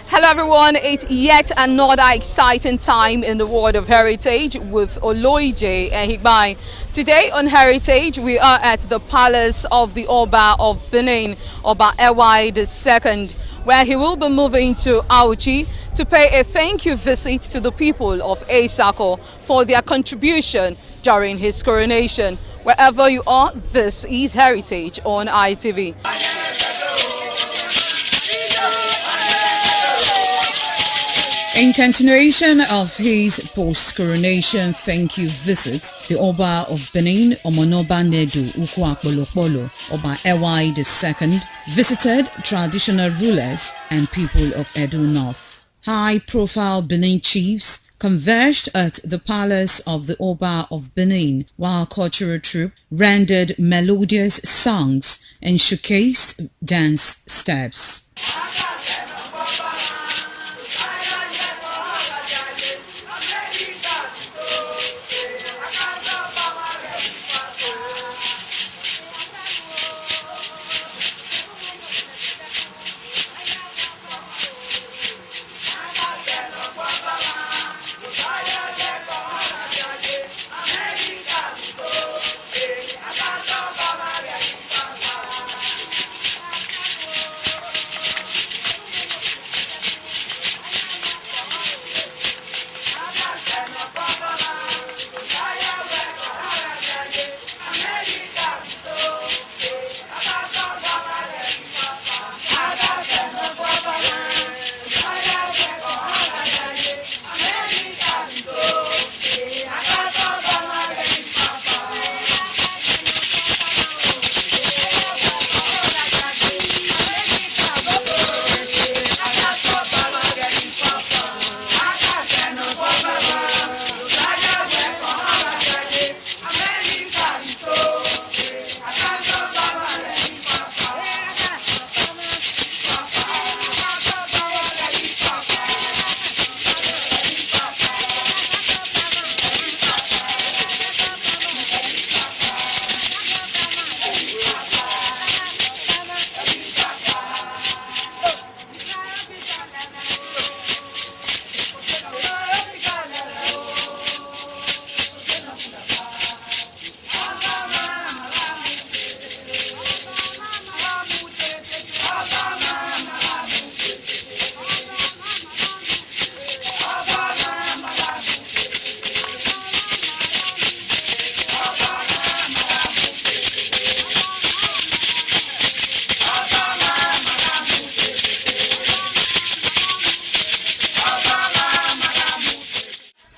Hello everyone, it's yet another exciting time in the world of heritage with Oloije and Higbai. Today on Heritage, we are at the palace of the Oba of Benin, Oba Ewuare II, where he will be moving to Auchi to pay a thank you visit to the people of Asako for their contribution during his coronation. Wherever you are, this is Heritage on ITV. In continuation of his post-coronation thank you visit, the Oba of Benin, Omonoba Nedu Ukwakolopolo, Oba Ewuare II, visited traditional rulers and people of Edo North. High-profile Benin chiefs converged at the palace of the Oba of Benin, while cultural troupe rendered melodious songs and showcased dance steps.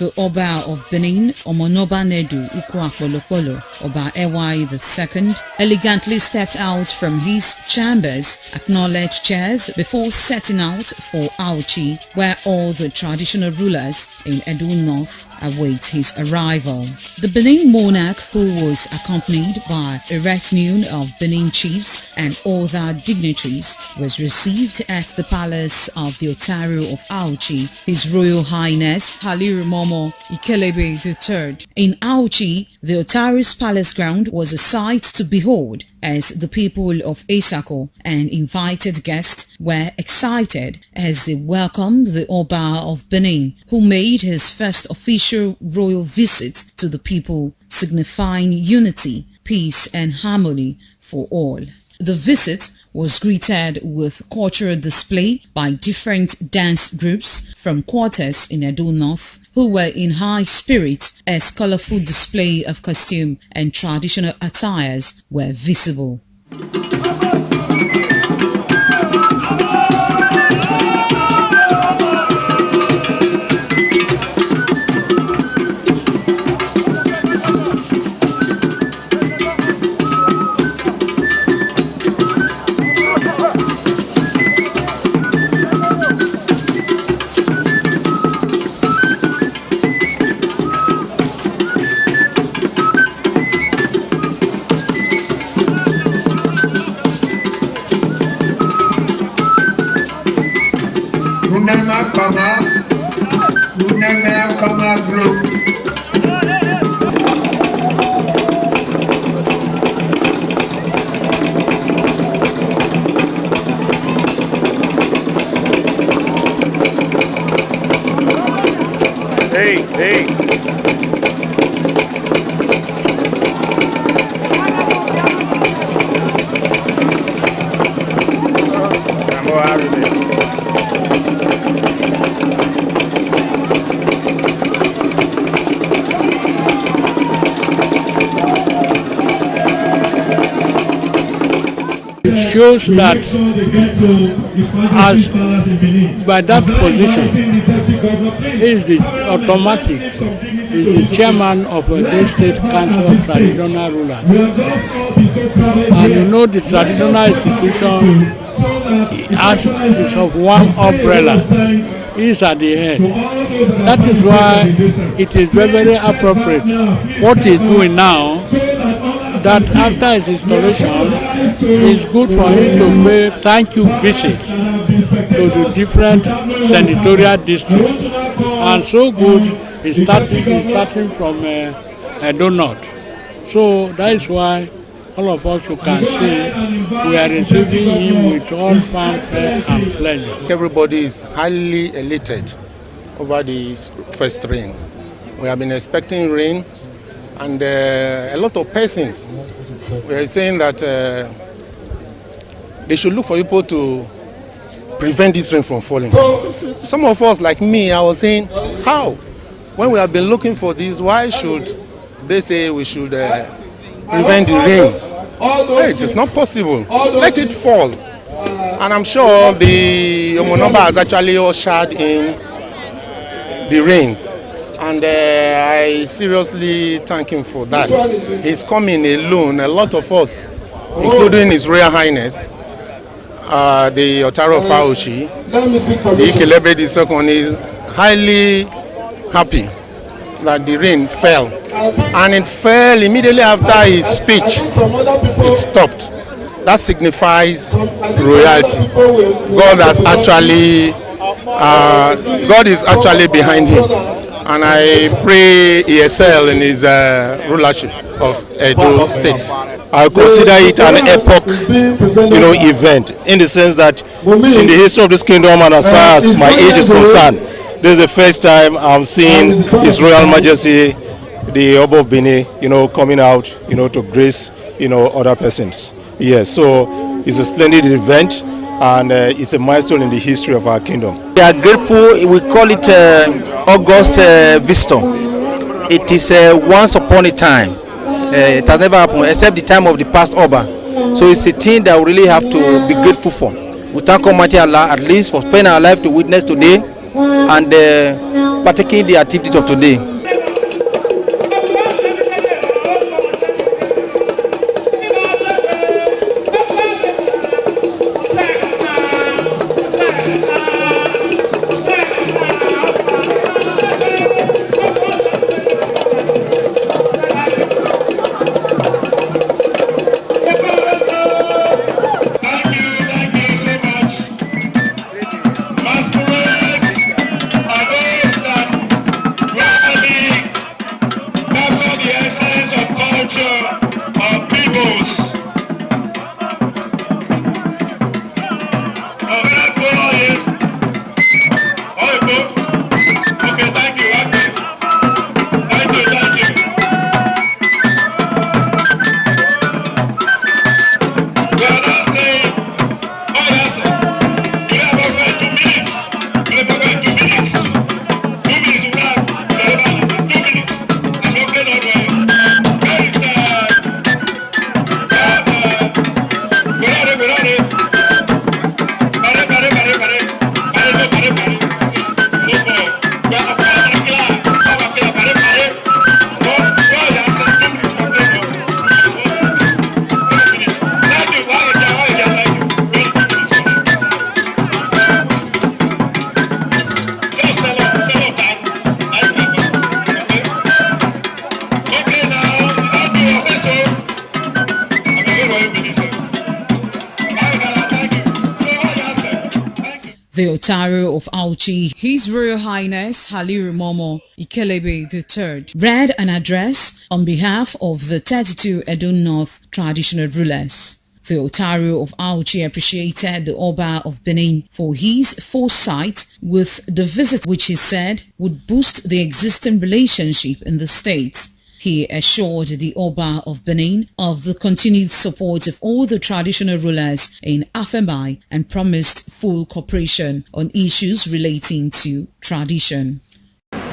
The Oba of Benin, Omonoba Nedu Ukwakolopolo, Oba Ewuare II, elegantly stepped out from his chambers, acknowledged chairs before setting out for Auchi, where all the traditional rulers in Edo North await his arrival. The Benin monarch, who was accompanied by a retinue of Benin chiefs and other dignitaries, was received at the palace of the Otaru of Auchi, His Royal Highness Haliru Momo Ikelebe III. In Auchi, the Otaru's palace ground was a sight to behold, as the people of Asako and invited guests were excited as they welcomed the Oba of Benin, who made his first official royal visit to the people, signifying unity, peace and harmony for all. The visit was greeted with cultural display by different dance groups from quarters in Edo North, who were in high spirits as colorful display of costume and traditional attires were visible. Hey. It shows that as by that position is the automatic is the chairman of Edo State Council of Traditional Rulers. And you know the traditional institution is of one umbrella. He is at the head. That is why it is very, very appropriate what he is doing now, that after his installation, it's good for him to pay thank you visits to the different senatorial districts. And so good, he's starting from Edo North. So that is why all of us, you can see, we are receiving him with all fanfare and pleasure. Everybody is highly elated over the first rain. We have been expecting rain, and a lot of persons were saying that they should look for people to prevent this rain from falling. Some of us, like me, I was saying, how? When we have been looking for this, why should they say we should prevent the rains? Hey, it is not possible. Let it fall. And I'm sure the Omonoba has actually ushered in the rains. And I seriously thank him for that. He's coming alone. A lot of us, including His Royal Highness, the Otaro of Aoshi, the Ikelebe II, is highly happy that the rain fell. And it fell immediately after his speech. It stopped. That signifies royalty. God is actually behind him. And I pray he excel in his rulership of Edo State. I consider it an epoch, event, in the sense that in the history of this kingdom, and as far as my age is concerned, this is the first time I'm seeing His Royal Majesty, the Oba of Benin, coming out, to grace, other persons. Yes, so it's a splendid event, and it's a milestone in the history of our kingdom. We are grateful. We call it August visitor. It is once upon a time. It has never happened except the time of the past Oba. So it's a thing that we really have to be grateful for. We thank Almighty Allah at least for spending our life to witness today and partaking in the activities of today. Masquerades are those that The Otaru of Auchi, His Royal Highness Haliru Momo Ikelebe III, read an address on behalf of the 32 Edo North traditional rulers. The Otaru of Auchi appreciated the Oba of Benin for his foresight with the visit, which he said would boost the existing relationship in the state. He assured the Oba of Benin of the continued support of all the traditional rulers in Afemai and promised full cooperation on issues relating to tradition.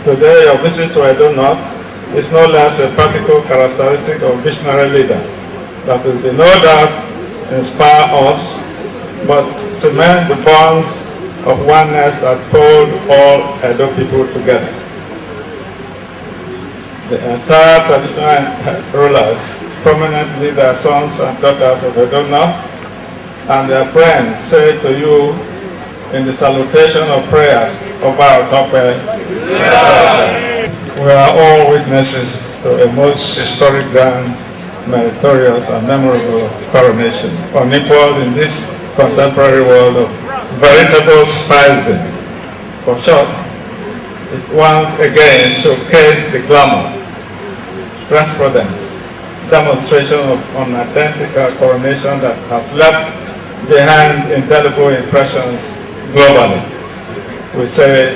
Today, your visit to Edo North is no less a practical characteristic of visionary leader that will be no doubt inspire us, but cement the bonds of oneness that hold all Edo people together. The entire traditional rulers, prominent leaders, sons and daughters of Edo North, and their friends say to you in the salutation of prayers about Tope, we are all witnesses to a most historic, grand, meritorious and memorable coronation, unequaled in this contemporary world of veritable spicing. For short, it once again showcased the glamour, transparent demonstration of an identical coronation that has left behind indelible impressions globally. We say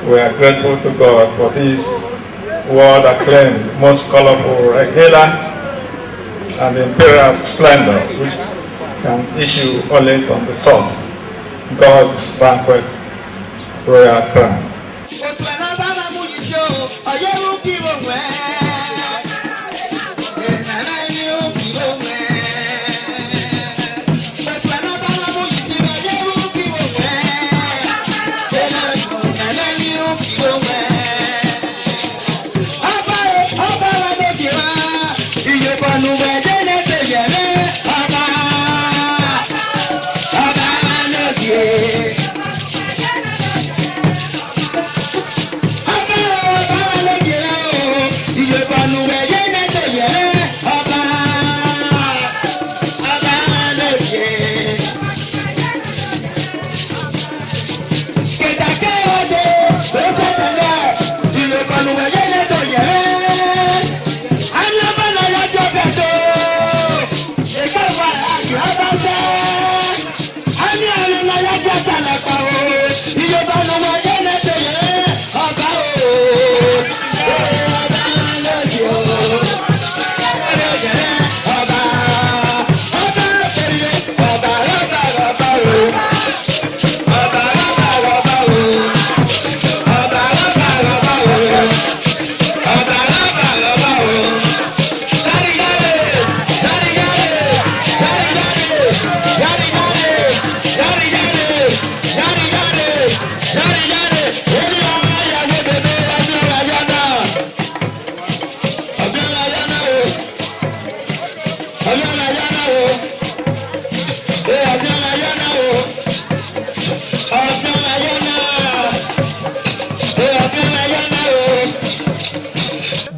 we are grateful to God for this world-acclaimed, most colorful regalia and imperial splendor which can issue only from the source, God's banquet royal crown.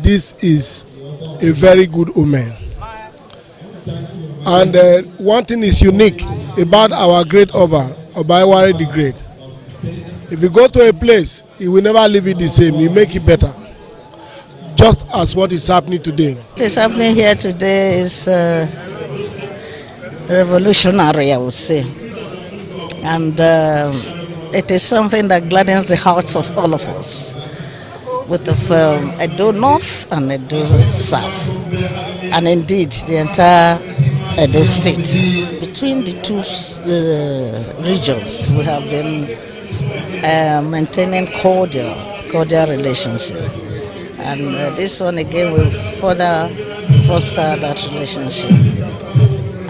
This is a very good omen. And one thing is unique about our great Oba Ewuare the Great. If you go to a place, he will never leave it the same. He make it better. Just as what is happening today. What is happening here today is revolutionary, I would say. And it is something that gladdens the hearts of all of us. With the Edo North and Edo South, and indeed the entire Edo State. Between the two regions, we have been maintaining cordial relationship, and this one again will further foster that relationship.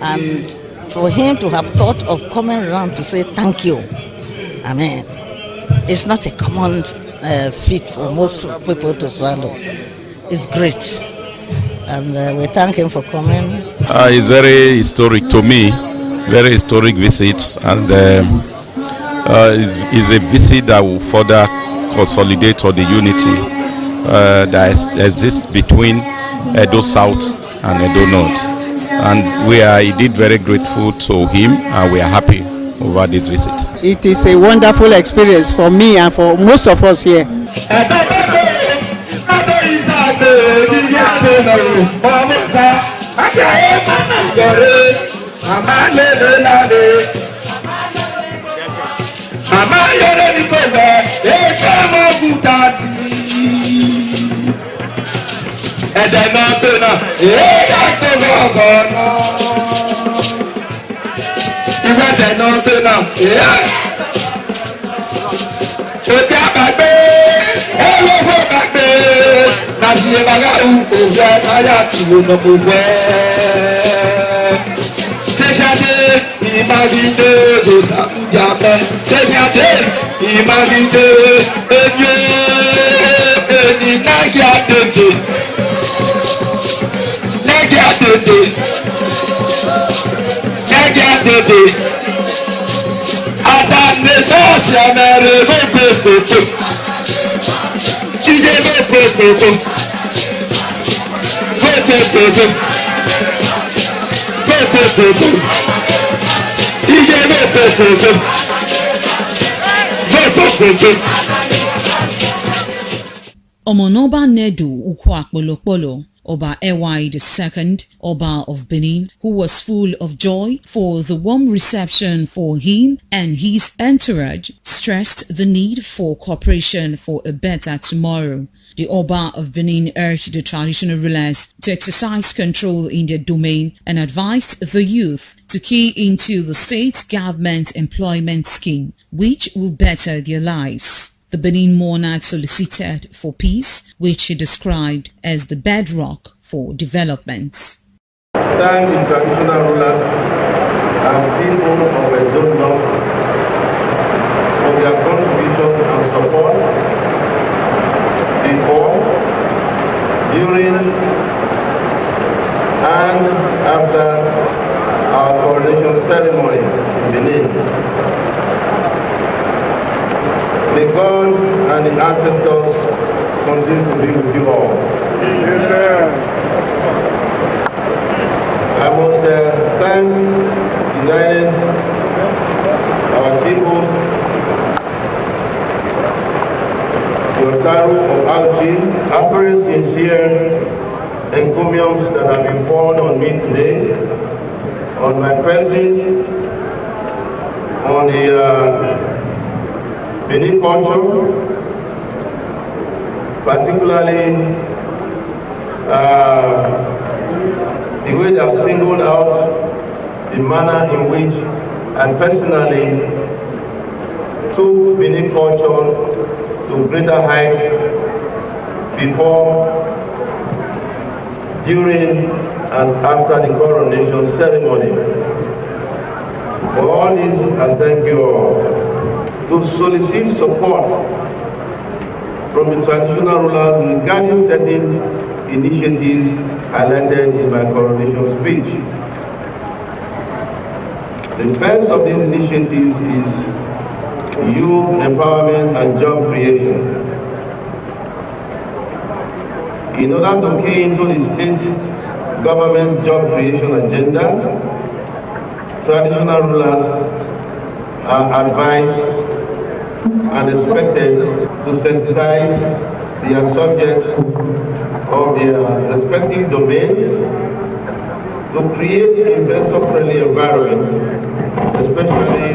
And for him to have thought of coming around to say thank you, I mean, it's not a common feat for most people to swallow. It's great, and we thank him for coming. It's very historic to me, very historic visits, and it's a visit that will further consolidate all the unity that exists between Edo South and Edo North. And he did very grateful to him, and we are happy over this visit. It is a wonderful experience for me and for most of us here. Omonoba Nedu Ukwa Oba Ewuare II, Oba of Benin, who was full of joy for the warm reception for him and his entourage, stressed the need for cooperation for a better tomorrow. The Oba of Benin urged the traditional rulers to exercise control in their domain and advised the youth to key into the state government employment scheme, which will better their lives. The Benin monarch solicited for peace, which he described as the bedrock for development. Thank the traditional rulers and people of Edo North for their contributions and support before, during, and after our coronation ceremony in Benin. May God and the ancestors continue to be with you all. Amen. I must thank the United, our people, your Taru of Algi, after sincere encomiums that have been poured on me today, on my person, on the Benin culture, particularly the way they have singled out the manner in which I personally took Benin culture to greater heights before, during, and after the coronation ceremony. For all this, I thank you all. To solicit support from the traditional rulers regarding certain initiatives highlighted in my coronation speech. The first of these initiatives is youth empowerment and job creation. In order to key into the state government's job creation agenda, traditional rulers are advised and expected to sensitize their subjects of their respective domains to create an investor-friendly environment, especially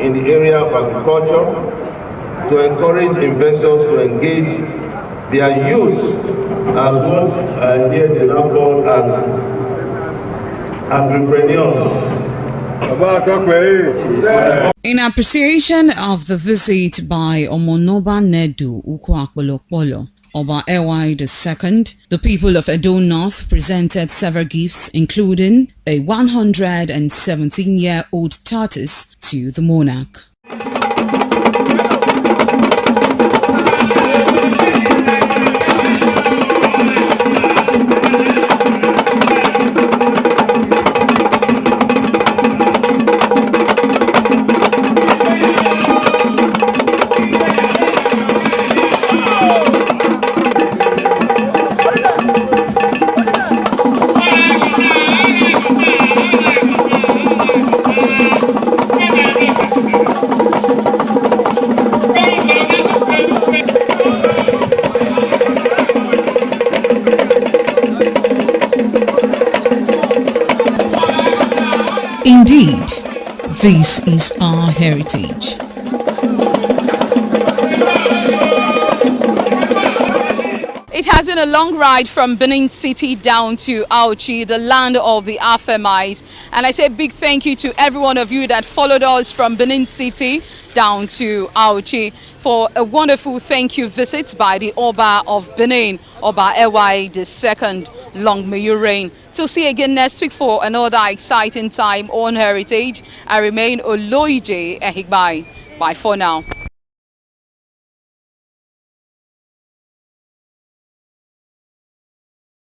in the area of agriculture, to encourage investors to engage their youth as what here they now call as entrepreneurs. In appreciation of the visit by Omonoba Nedu Ukwa Oba Ewuare II, the people of Edo North presented several gifts, including a 117-year-old tortoise to the monarch. This is our heritage. It has been a long ride from Benin City down to Auchi, the land of the Afemais. And I say big thank you to every one of you that followed us from Benin City down to Auchi for a wonderful thank you visit by the Oba of Benin, Oba Ewuare II. Long may you reign. Till see you again next week for another exciting time on Heritage. I remain Oloije Ehigbai. Bye for now.